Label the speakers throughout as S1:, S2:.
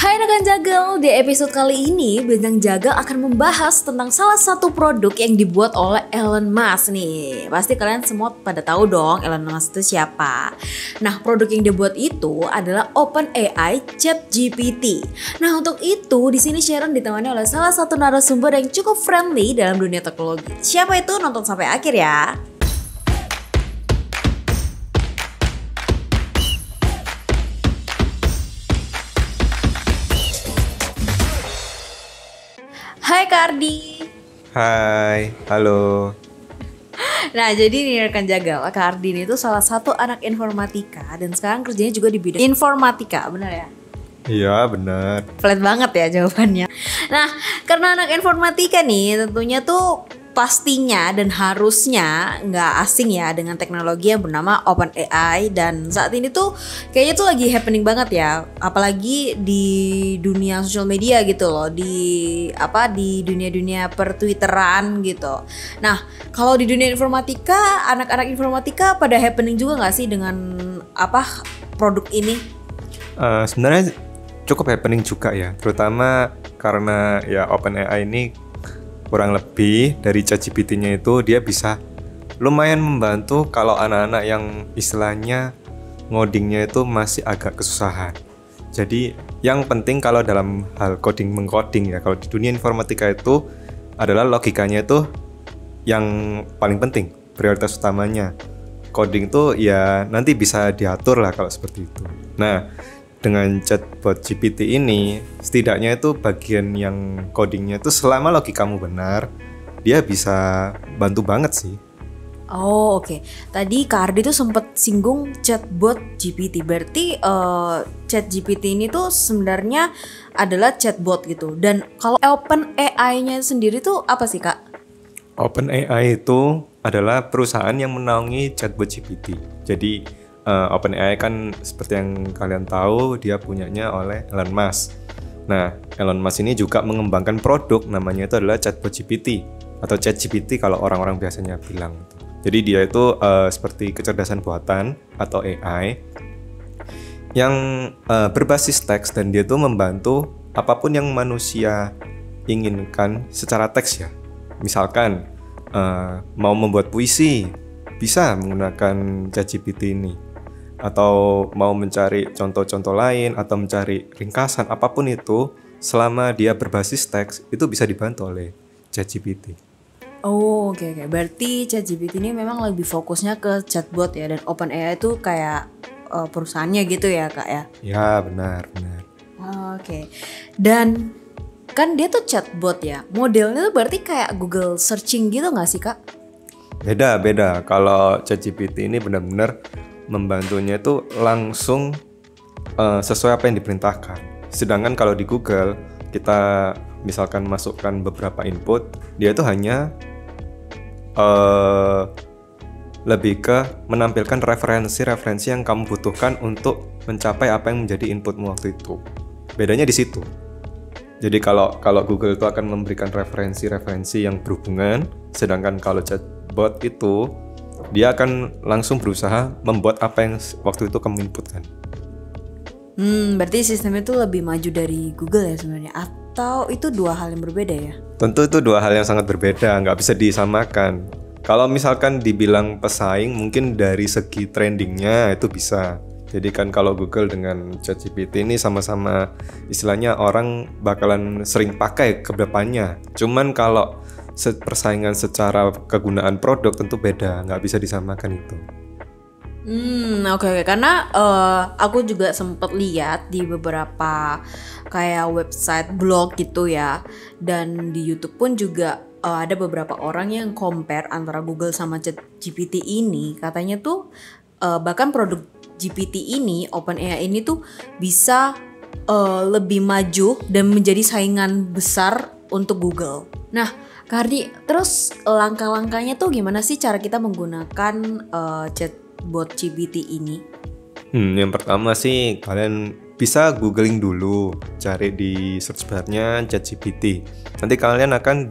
S1: Hai rekan Jagal, di episode kali ini Bintang Jagal akan membahas tentang salah satu produk yang dibuat oleh Elon Musk nih. Pasti kalian semua pada tahu dong Elon Musk itu siapa. Nah, produk yang dibuat itu adalah OpenAI ChatGPT. Nah, untuk itu di sini Sharon ditemani oleh salah satu narasumber yang cukup friendly dalam dunia teknologi. Siapa itu? Nonton sampai akhir ya. Hai Kardi.
S2: Hai, halo.
S1: Nah jadi nih rekan Jagal, Kardi ini tuh salah satu anak informatika dan sekarang kerjanya juga di bidang informatika, benar ya?
S2: Iya, benar.
S1: Flat banget ya jawabannya. Nah karena anak informatika nih tentunya tuh pastinya dan harusnya nggak asing ya dengan teknologi yang bernama OpenAI. Dan saat ini tuh kayaknya tuh lagi happening banget ya, apalagi di dunia sosial media gitu loh, di dunia per-twitteran gitu. Nah kalau di dunia informatika, anak-anak informatika pada happening juga nggak sih dengan produk ini?
S2: Sebenarnya cukup happening juga ya, terutama karena ya OpenAI ini kurang lebih dari ChatGPT-nya itu dia bisa lumayan membantu kalau anak-anak yang istilahnya ngodingnya itu masih agak kesusahan. Jadi yang penting kalau dalam hal mengcoding ya, kalau di dunia informatika itu adalah logikanya itu yang paling penting, prioritas utamanya. Coding itu ya nanti bisa diatur lah kalau seperti itu. Nah, dengan chatbot GPT ini setidaknya itu bagian yang codingnya itu selama logikamu benar, dia bisa bantu banget sih.
S1: Oh oke. Tadi Kak Ardi tuh sempet singgung chatbot GPT. Berarti chat GPT ini tuh sebenarnya adalah chatbot gitu. Dan kalau OpenAI-nya sendiri tuh apa sih Kak?
S2: OpenAI itu adalah perusahaan yang menaungi chatbot GPT. Jadi OpenAI kan seperti yang kalian tahu dia punyanya oleh Elon Musk. Nah, Elon Musk ini juga mengembangkan produk namanya itu adalah chatbot GPT atau ChatGPT kalau orang-orang biasanya bilang. Jadi dia itu seperti kecerdasan buatan atau AI yang berbasis teks, dan dia itu membantu apapun yang manusia inginkan secara teks ya. Misalkan mau membuat puisi bisa menggunakan ChatGPT ini, atau mau mencari contoh-contoh lain atau mencari ringkasan apapun itu, selama dia berbasis teks itu bisa dibantu oleh ChatGPT.
S1: Oh oke. Berarti ChatGPT ini memang lebih fokusnya ke chatbot ya, dan OpenAI itu kayak perusahaannya gitu ya Kak ya?
S2: Ya benar.
S1: Oke. Dan kan dia tuh chatbot ya, modelnya tuh berarti kayak Google searching gitu nggak sih Kak?
S2: Beda. Kalau ChatGPT ini benar-benar membantunya itu langsung sesuai apa yang diperintahkan. Sedangkan kalau di Google kita misalkan masukkan beberapa input, dia itu hanya lebih ke menampilkan referensi yang kamu butuhkan untuk mencapai apa yang menjadi inputmu waktu itu. Bedanya di situ. Jadi kalau Google itu akan memberikan referensi yang berhubungan, sedangkan kalau chatbot itu dia akan langsung berusaha membuat apa yang waktu itu kamu inputkan.
S1: Berarti sistemnya itu lebih maju dari Google ya sebenarnya, atau itu dua hal yang berbeda ya?
S2: Tentu itu dua hal yang sangat berbeda, nggak bisa disamakan. Kalau misalkan dibilang pesaing, mungkin dari segi trendingnya itu bisa. Jadi kan kalau Google dengan ChatGPT ini sama-sama istilahnya orang bakalan sering pakai ke depannya. Cuman kalau persaingan secara kegunaan produk tentu beda, nggak bisa disamakan itu.
S1: Oke. Karena aku juga sempat lihat di beberapa kayak website blog gitu ya, dan di YouTube pun juga ada beberapa orang yang compare antara Google sama ChatGPT ini. Katanya tuh bahkan produk GPT ini, OpenAI ini tuh bisa lebih maju dan menjadi saingan besar untuk Google. Nah, Kardi, terus langkah-langkahnya tuh gimana sih cara kita menggunakan chatbot GPT ini?
S2: Yang pertama sih kalian bisa googling dulu, cari di search bar-nya ChatGPT. Nanti kalian akan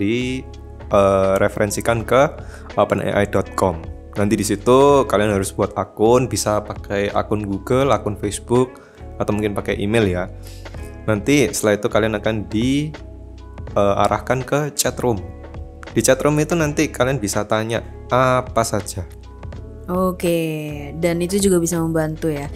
S2: referensikan ke openai.com. Nanti di situ kalian harus buat akun, bisa pakai akun Google, akun Facebook, atau mungkin pakai email ya. Nanti setelah itu kalian akan diarahkan ke chat room. Di chat room itu nanti kalian bisa tanya apa saja.
S1: Oke, dan itu juga bisa membantu ya.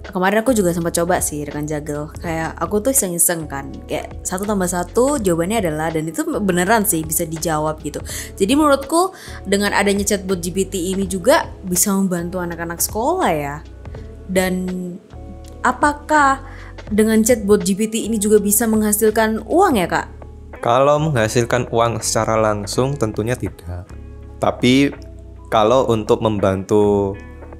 S1: Kemarin aku juga sempat coba sih rekan Jagel. Kayak aku tuh iseng-iseng kan, kayak 1+1 jawabannya adalah, dan itu beneran sih bisa dijawab gitu. Jadi menurutku dengan adanya chatbot GPT ini juga bisa membantu anak-anak sekolah ya. Dan apakah dengan chatbot GPT ini juga bisa menghasilkan uang ya kak?
S2: Kalau menghasilkan uang secara langsung tentunya tidak. Tapi kalau untuk membantu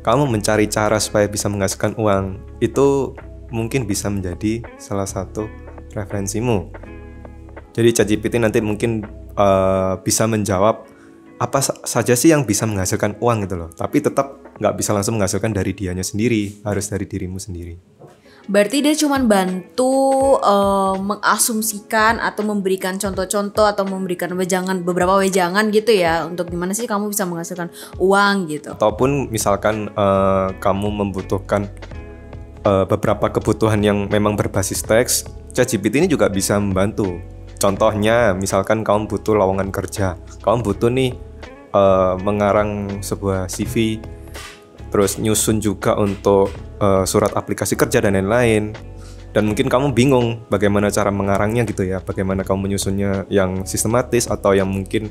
S2: kamu mencari cara supaya bisa menghasilkan uang, itu mungkin bisa menjadi salah satu referensimu. Jadi ChatGPT nanti mungkin bisa menjawab apa saja sih yang bisa menghasilkan uang gitu loh. Tapi tetap nggak bisa langsung menghasilkan dari dianya sendiri, harus dari dirimu sendiri.
S1: Berarti dia cuma bantu mengasumsikan atau memberikan contoh-contoh atau memberikan beberapa wejangan gitu ya, untuk gimana sih kamu bisa menghasilkan uang gitu.
S2: Ataupun misalkan kamu membutuhkan beberapa kebutuhan yang memang berbasis teks, ChatGPT ini juga bisa membantu. Contohnya misalkan kamu butuh lowongan kerja, kamu butuh nih mengarang sebuah CV, terus nyusun juga untuk surat aplikasi kerja dan lain-lain. Dan mungkin kamu bingung bagaimana cara mengarangnya gitu ya, bagaimana kamu menyusunnya yang sistematis atau yang mungkin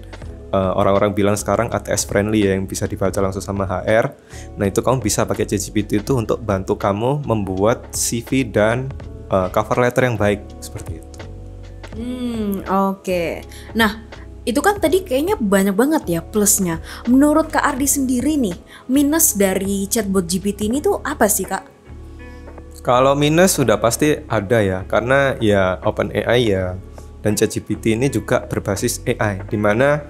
S2: orang-orang bilang sekarang ATS friendly ya, yang bisa dibaca langsung sama HR. Nah itu kamu bisa pakai ChatGPT itu untuk bantu kamu membuat CV dan cover letter yang baik seperti itu.
S1: Oke. Nah, itu kan tadi kayaknya banyak banget ya plusnya. Menurut Kak Ardi sendiri nih, minus dari chatbot GPT ini tuh apa sih Kak?
S2: Kalau minus sudah pasti ada ya, karena ya OpenAI ya dan ChatGPT ini juga berbasis AI, dimana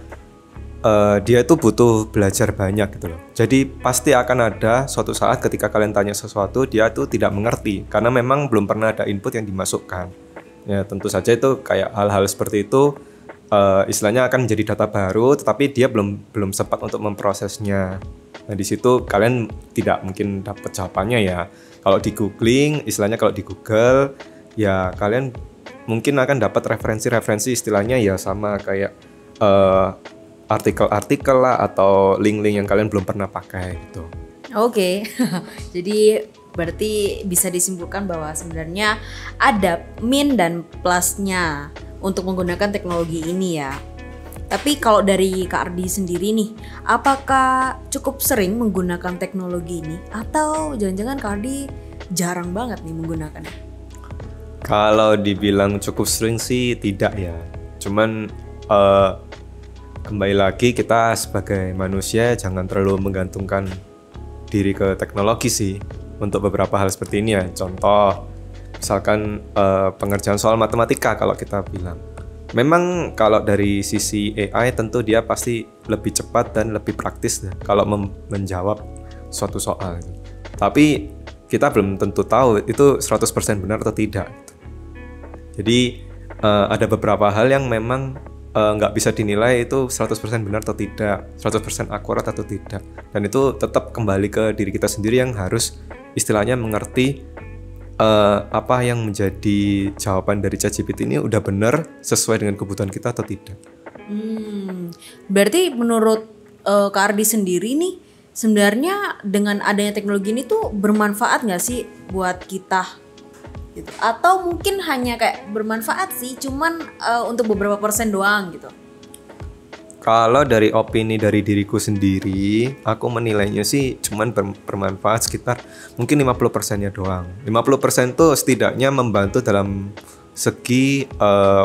S2: dia itu butuh belajar banyak gitu loh. Jadi pasti akan ada suatu saat ketika kalian tanya sesuatu, dia tuh tidak mengerti karena memang belum pernah ada input yang dimasukkan. Ya tentu saja itu kayak hal-hal seperti itu istilahnya akan menjadi data baru, tetapi dia belum sempat untuk memprosesnya. Nah di situ kalian tidak mungkin dapat jawabannya ya. Kalau di googling, istilahnya kalau di Google ya kalian mungkin akan dapat referensi-referensi, istilahnya ya sama kayak artikel-artikel lah atau link-link yang kalian belum pernah pakai gitu.
S1: Oke. Jadi berarti bisa disimpulkan bahwa sebenarnya ada min dan plusnya untuk menggunakan teknologi ini ya. Tapi kalau dari Kak Ardi sendiri nih, apakah cukup sering menggunakan teknologi ini atau jangan-jangan Kak Ardi jarang banget nih menggunakannya?
S2: Kalau dibilang cukup sering sih tidak ya. Cuman kembali lagi kita sebagai manusia jangan terlalu menggantungkan diri ke teknologi sih untuk beberapa hal seperti ini ya. Contoh misalkan pengerjaan soal matematika, kalau kita bilang memang kalau dari sisi AI tentu dia pasti lebih cepat dan lebih praktis kalau menjawab suatu soal. Tapi kita belum tentu tahu itu 100% benar atau tidak. Jadi ada beberapa hal yang memang nggak bisa dinilai itu 100% benar atau tidak, 100% akurat atau tidak. Dan itu tetap kembali ke diri kita sendiri yang harus istilahnya mengerti apa yang menjadi jawaban dari ChatGPT ini udah benar sesuai dengan kebutuhan kita atau tidak.
S1: Berarti menurut Kak Ardi sendiri nih, sebenarnya dengan adanya teknologi ini tuh bermanfaat nggak sih buat kita? Gitu. Atau mungkin hanya kayak bermanfaat sih, cuman untuk beberapa persen doang gitu.
S2: Kalau dari opini dari diriku sendiri, aku menilainya sih cuman bermanfaat sekitar mungkin 50%-nya doang. 50% tuh setidaknya membantu dalam segi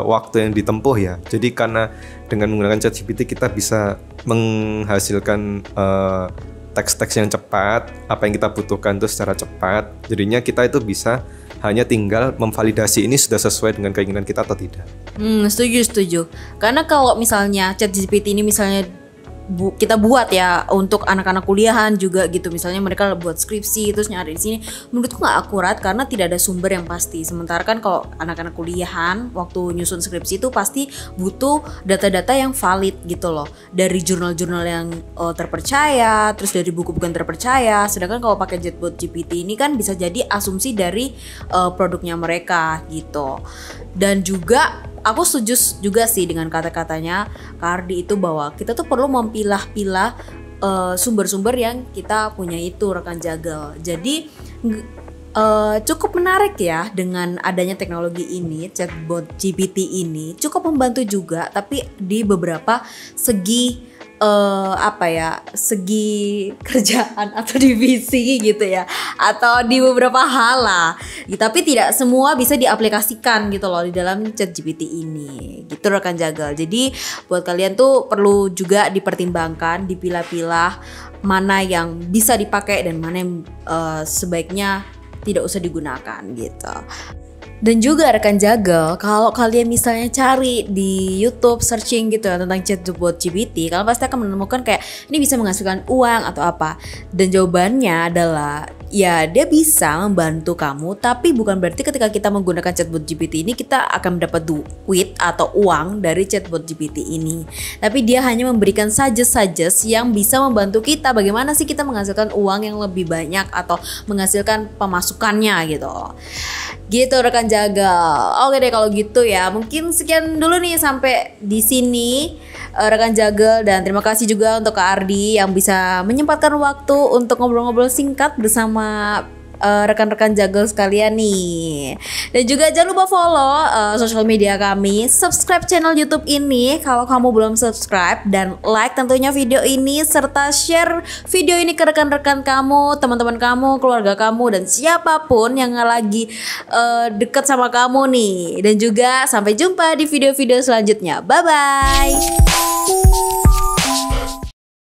S2: waktu yang ditempuh ya. Jadi karena dengan menggunakan ChatGPT kita bisa menghasilkan teks-teks yang cepat, apa yang kita butuhkan itu secara cepat. Jadinya kita itu bisa hanya tinggal memvalidasi ini sudah sesuai dengan keinginan kita atau tidak.
S1: Setuju. Karena kalau misalnya ChatGPT ini misalnya kita buat ya untuk anak-anak kuliahan juga gitu. Misalnya mereka buat skripsi terus nyari di sini, menurutku nggak akurat karena tidak ada sumber yang pasti. Sementara kan kalau anak-anak kuliahan waktu nyusun skripsi itu pasti butuh data-data yang valid gitu loh, dari jurnal-jurnal yang terpercaya, terus dari buku-buku yang terpercaya. Sedangkan kalau pakai chatbot GPT ini kan bisa jadi asumsi dari produknya mereka gitu. Dan juga aku setuju juga sih dengan kata-katanya Kak Ardi itu, bahwa kita tuh perlu memilah-pilah sumber-sumber yang kita punya itu, rekan jagal. Jadi cukup menarik ya dengan adanya teknologi ini, chatbot GPT ini cukup membantu juga, tapi di beberapa segi segi kerjaan atau divisi gitu ya, atau di beberapa hal lah. Tapi tidak semua bisa diaplikasikan gitu loh di dalam ChatGPT ini. Gitu rekan jagal. Jadi buat kalian tuh perlu juga dipertimbangkan, dipilah-pilah mana yang bisa dipakai dan mana yang sebaiknya tidak usah digunakan gitu. Dan juga rekan jagal, kalau kalian misalnya cari di YouTube searching gitu ya tentang chatbot GPT, kalian pasti akan menemukan kayak ini bisa menghasilkan uang atau apa. Dan jawabannya adalah ya dia bisa membantu kamu, tapi bukan berarti ketika kita menggunakan chatbot GPT ini kita akan mendapat duit atau uang dari chatbot GPT ini. Tapi dia hanya memberikan suggest yang bisa membantu kita bagaimana sih kita menghasilkan uang yang lebih banyak atau menghasilkan pemasukannya gitu. Gitu rekan jagal. Oke deh kalau gitu ya. Mungkin sekian dulu nih sampai di sini rekan jagal, dan terima kasih juga untuk Kak Ardi yang bisa menyempatkan waktu untuk ngobrol-ngobrol singkat bersama rekan-rekan jagal sekalian nih. Dan juga jangan lupa follow sosial media kami, subscribe channel YouTube ini kalau kamu belum subscribe, dan like tentunya video ini serta share video ini ke rekan-rekan kamu, teman-teman kamu, keluarga kamu, dan siapapun yang lagi dekat sama kamu nih. Dan juga sampai jumpa di video-video selanjutnya. Bye bye.